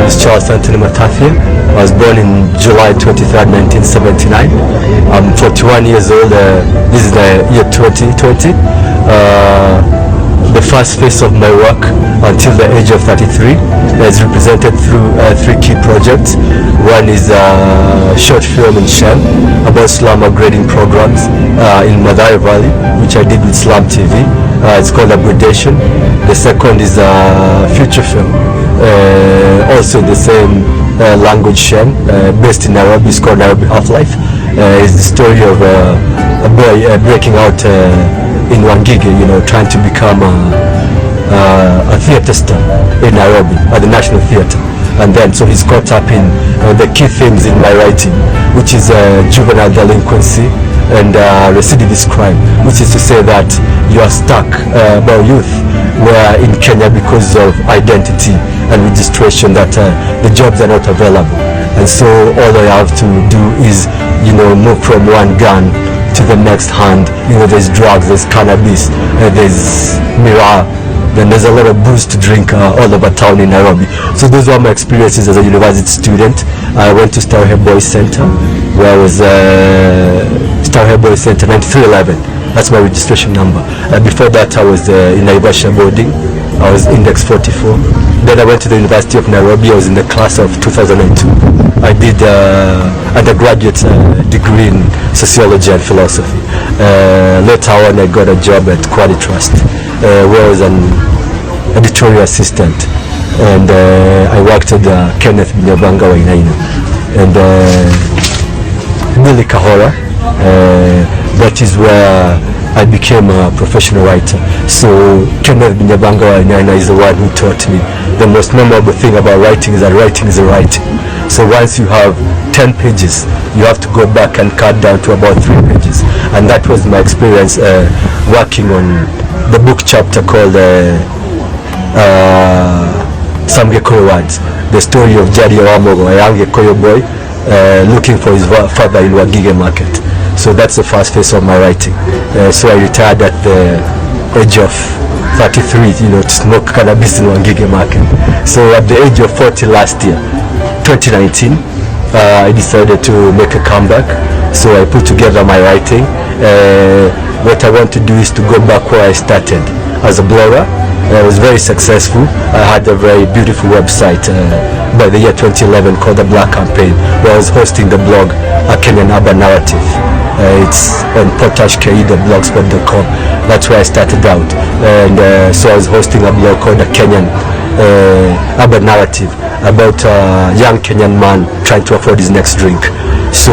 is Charles Anthony Matathia. I was born in July 23rd, 1979. I'm 41 years old. This is the year 2020. The first phase of my work until the age of 33 is represented through three key projects. One is a short film in Shem about slum upgrading programs in Mathare Valley, which I did with Slum TV. It's called Upgradation. The second is a feature film, also in the same language Shem, based in Nairobi. It's called NAIROBI Half Life. It's the story of a boy breaking out in Wangige, trying to become a theatre star in Nairobi at the National Theatre. And then so he's caught up in the key themes in my writing, which is juvenile delinquency and recidivist crime, which is to say that you are stuck by youth where in Kenya, because of identity and registration, that the jobs are not available, and so all I have to do is move from one gun to the next hand. There's drugs, there's cannabis, there's miraa, then there's a lot of booze to drink all over town in Nairobi. So those were my experiences as a university student. I went to Starehe Boys Center, where I was Starehe Boys Center 9311. That's my registration number. Before that, I was in Naivasha boarding. I was index 44. Then I went to the University of Nairobi. I was in the class of 2002. I did undergraduate degree in sociology and philosophy. Later on, I got a job at Quality Trust, where I was an editorial assistant, and I worked at Kenneth Binyabanga Wainaina and Billy Kahora. That is where I became a professional writer. So Kenneth Binyabanga Wainaina is the one who taught me the most memorable thing about writing is that writing is a writing. So once you have 10 pages, you have to go back and cut down to about 3 pages. And that was my experience working on the book chapter called Some Gekoyo Words, the story of Jadi Wamogo, a young Gekoyo boy looking for his father in Wangige market. So that's the first phase of my writing. So I retired at the age of 33, to smoke cannabis in Wangige market. So at the age of 40 last year, 2019, I decided to make a comeback. So I put together my writing. What I want to do is to go back where I started as a blogger. I was very successful. I had a very beautiful website by the year 2011 called The Black Campaign, where I was hosting the blog A Kenyan Urban Narrative. It's on potashke.blogspot.com. That's where I started out. And so I was hosting a blog called A Kenyan Urban Narrative, about a young Kenyan man trying to afford his next drink. So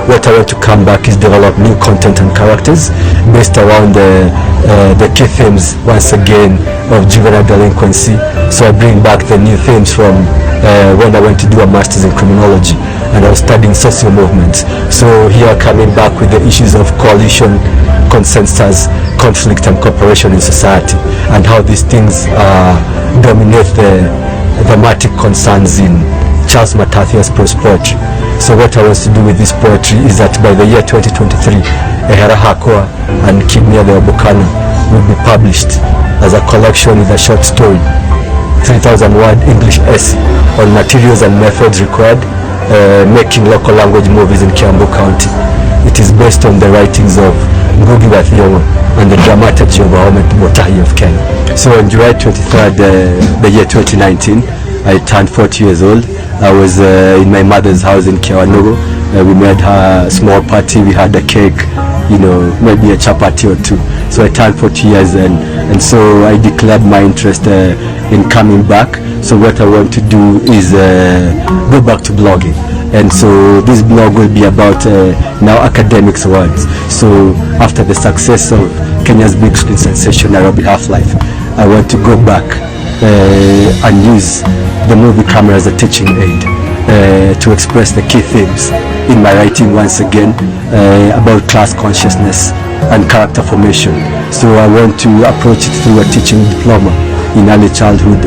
what I want to come back is develop new content and characters based around the key themes, once again, of juvenile delinquency. So I bring back the new themes from when I went to do a master's in criminology and I was studying social movements. So here coming back with the issues of coalition, consensus, conflict and cooperation in society, and how these things dominate the thematic concerns in Charles Matathia's prose poetry. So what I want to do with this poetry is that by the year 2023, Ehera Hakwa and Kimia the Obokana will be published as a collection with a short story, 3,000 word English essay on materials and methods required making local language movies in Kiambu County. It is based on the writings of Ngugi wa Thiong'o and the dramaturgy of Ahmed Motahi of Kenya. So on July 23rd, the year 2019, I turned 40 years old. I was in my mother's house in Kiwanogo. We made her a small party. We had a cake, maybe a chapati or two. So I turned 40 years and so I declared my interest in coming back. So what I want to do is go back to blogging. And so this blog will be about now academics words. So after the success of Kenya's big screen sensation NAIROBI Half Life, I want to go back and use the movie camera as a teaching aid to express the key themes in my writing once again about class consciousness and character formation. So I want to approach it through a teaching diploma in early childhood